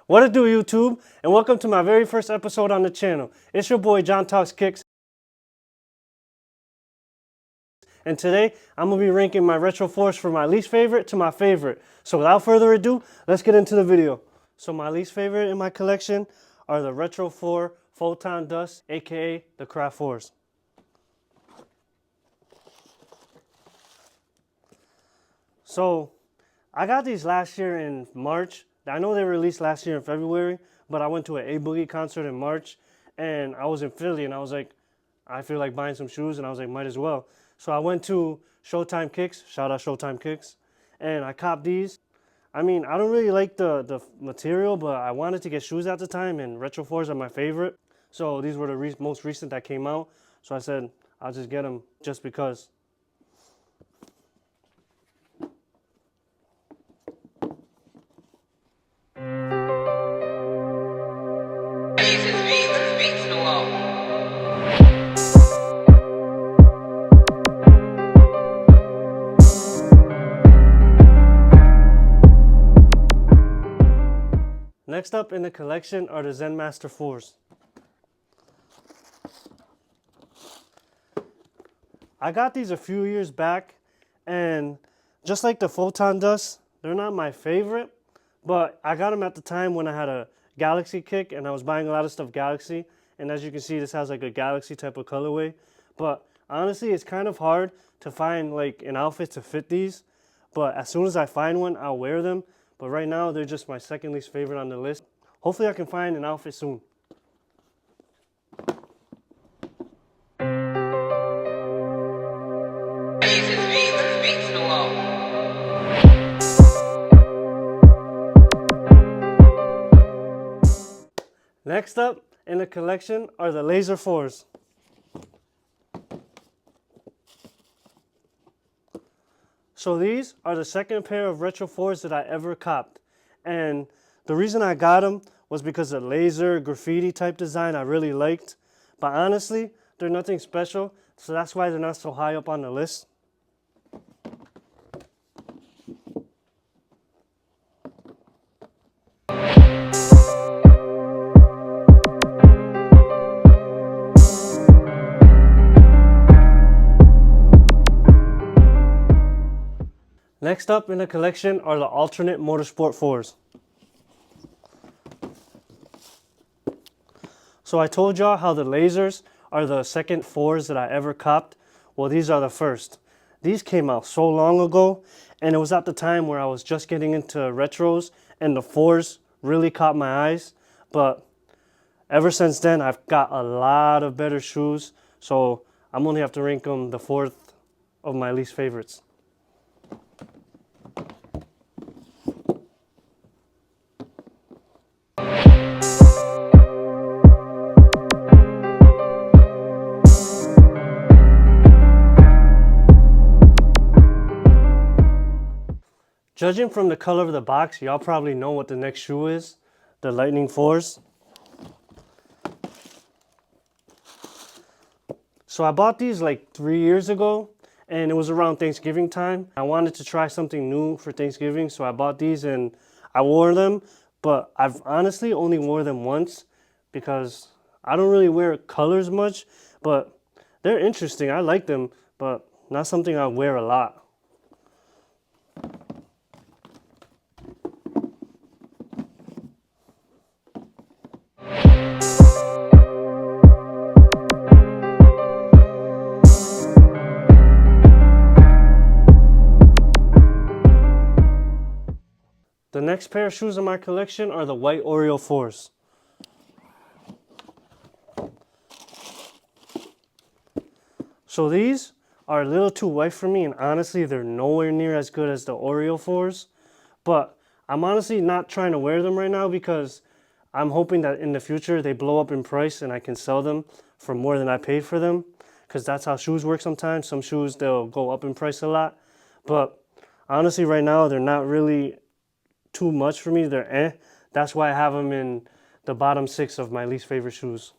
What it do, YouTube? And welcome to my very first episode on the channel. It's your boy John Talks Kicks. And today, I'm going to be ranking my Retro 4's from my least favorite to my favorite. So without further ado, let's get into the video. So my least favorite in my collection are the Retro 4 Photon Dust, aka the Craft 4's. So I got these last year in March. I know they were released last year in February, but I went to an A-Boogie concert in March, and I was in Philly, and I was like, I feel like buying some shoes, and I was like, might as well. So I went to Showtime Kicks, shout out Showtime Kicks, and I copped these. I mean, I don't really like the material, but I wanted to get shoes at the time, and Retro 4's are my favorite. So these were the most recent that came out, so I said, I'll just get them just because. Next up in the collection are the Zen Master 4's. I got these a few years back, and just like the Photon Dust, they're not my favorite, but I got them at the time when I had a Galaxy kick and I was buying a lot of stuff Galaxy, and as you can see, this has like a Galaxy type of colorway. But honestly, it's kind of hard to find like an outfit to fit these, but as soon as I find one, I'll wear them. But right now, they're just my second least favorite on the list. Hopefully I can find an outfit soon. Next up in the collection are the Laser 4's. So these are the second pair of Retro 4's that I ever copped. And the reason I got them was because the laser graffiti type design I really liked. But honestly, they're nothing special, so that's why they're not so high up on the list. Next up in the collection are the alternate Motorsport 4's. So I told y'all how the lasers are the second 4's that I ever copped. Well, these are the first. These came out so long ago, and it was at the time where I was just getting into retros, and the 4's really caught my eyes. But ever since then, I've got a lot of better shoes, so I'm only have to rank them the fourth of my least favorites. Judging from the color of the box, y'all probably know what the next shoe is, the Lightning 4's. So I bought these like 3 years ago, and it was around Thanksgiving time. I wanted to try something new for Thanksgiving, so I bought these and I wore them, but I've honestly only wore them once because I don't really wear colors much, but they're interesting. I like them, but not something I wear a lot. The next pair of shoes in my collection are the white Oreo 4's. So these are a little too white for me, and honestly they're nowhere near as good as the Oreo 4's. But I'm honestly not trying to wear them right now because I'm hoping that in the future they blow up in price and I can sell them for more than I paid for them. Because that's how shoes work sometimes. Some shoes, they'll go up in price a lot. But honestly right now they're not really too much for me. They're eh. That's why I have them in the bottom 6 of my least favorite shoes.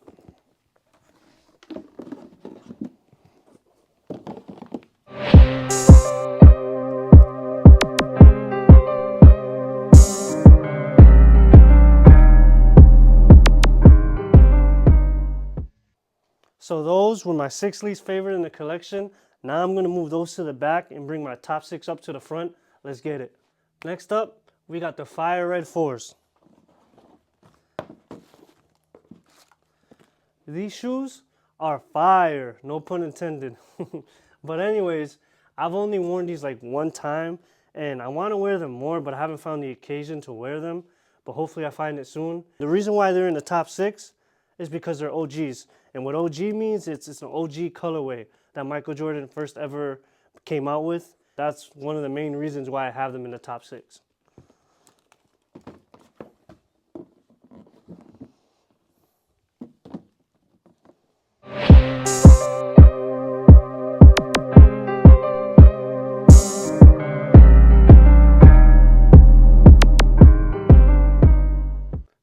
So those were my 6 least favorite in the collection. Now I'm gonna move those to the back and bring my top 6 up to the front. Let's get it. Next up, we got the fire red 4's. These shoes are fire, no pun intended. But anyways, I've only worn these like one time and I want to wear them more, but I haven't found the occasion to wear them. But hopefully I find it soon. The reason why they're in the top 6 is because they're OGs. And what OG means, it's an OG colorway that Michael Jordan first ever came out with. That's one of the main reasons why I have them in the top 6.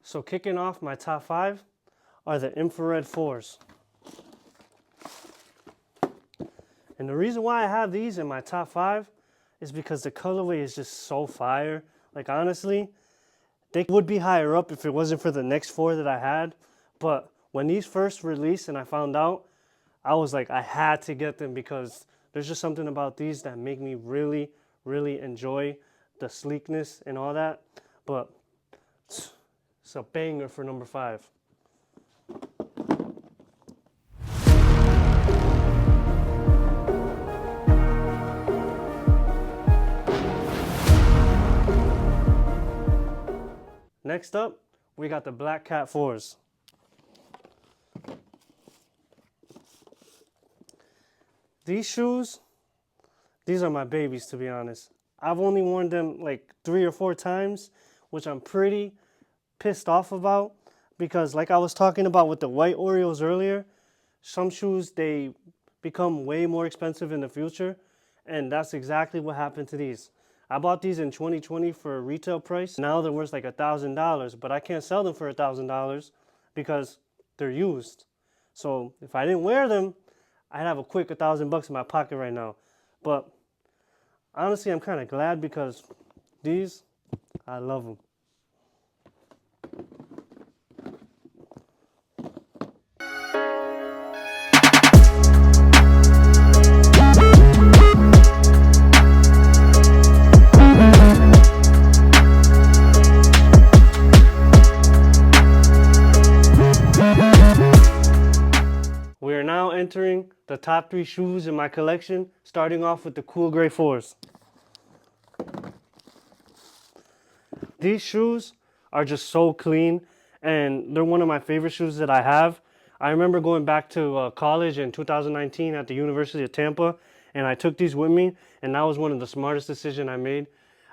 So kicking off my top 5 are the infrared 4's. And the reason why I have these in my top 5 is because the colorway is just so fire. Like honestly, they would be higher up if it wasn't for the next 4 that I had. But when these first released and I found out, I was like, I had to get them because there's just something about these that make me really, really enjoy the sleekness and all that. But it's a banger for number 5. Next up, we got the Black Cat 4's. These shoes, these are my babies to be honest. I've only worn them like 3 or 4 times, which I'm pretty pissed off about because like I was talking about with the white Oreos earlier, some shoes, they become way more expensive in the future, and that's exactly what happened to these. I bought these in 2020 for a retail price. Now they're worth like $1,000, but I can't sell them for $1,000 because they're used. So if I didn't wear them, I'd have a quick $1,000 in my pocket right now. But honestly, I'm kind of glad because these, I love them. We are now entering the top 3 shoes in my collection, starting off with the cool gray 4's. These shoes are just so clean and they're one of my favorite shoes that I have. I remember going back to college in 2019 at the University of Tampa, and I took these with me, and that was one of the smartest decisions I made.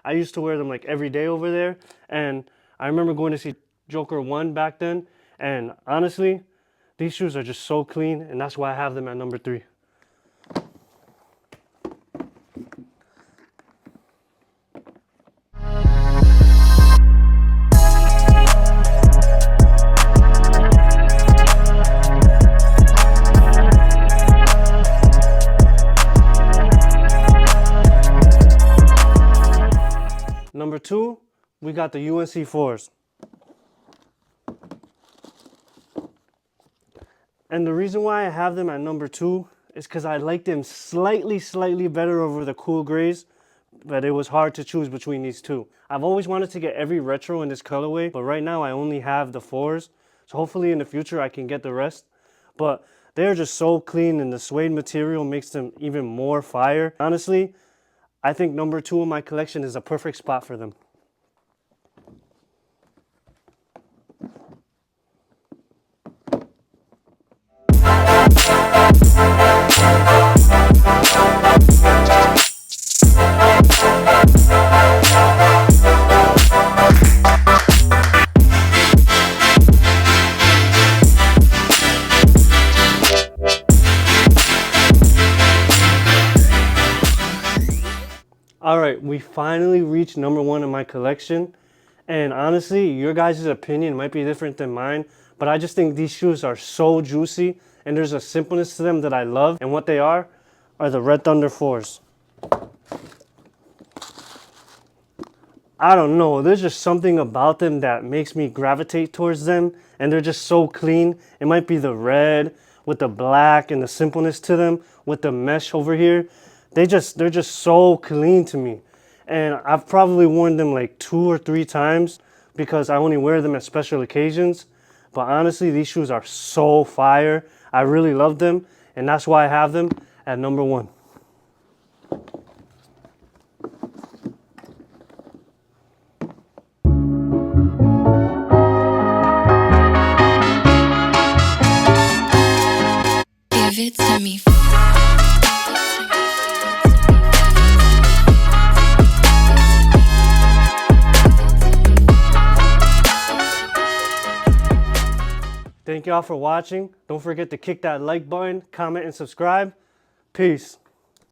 I used to wear them like every day over there, and I remember going to see Joker 1 back then, and honestly, these shoes are just so clean, and that's why I have them at number 3. Number 2, we got the UNC 4's. And the reason why I have them at number 2 is because I like them slightly better over the cool grays, but it was hard to choose between these two. I've always wanted to get every retro in this colorway, but right now I only have the 4's. So hopefully in the future I can get the rest. But they're just so clean, and the suede material makes them even more fire. Honestly, I think number 2 in my collection is a perfect spot for them. Alright, we finally reached number 1 in my collection, and honestly, your guys' opinion might be different than mine, but I just think these shoes are so juicy, and there's a simpleness to them that I love, and what they are the Red Thunder 4's. I don't know, there's just something about them that makes me gravitate towards them, and they're just so clean. It might be the red, with the black and the simpleness to them, with the mesh over here. They're just so clean to me. And I've probably worn them like 2 or 3 times because I only wear them at special occasions. But honestly, these shoes are so fire. I really love them, and that's why I have them at number 1. Give it to me. Thank y'all for watching. Don't forget to kick that like button, comment, and subscribe. Peace.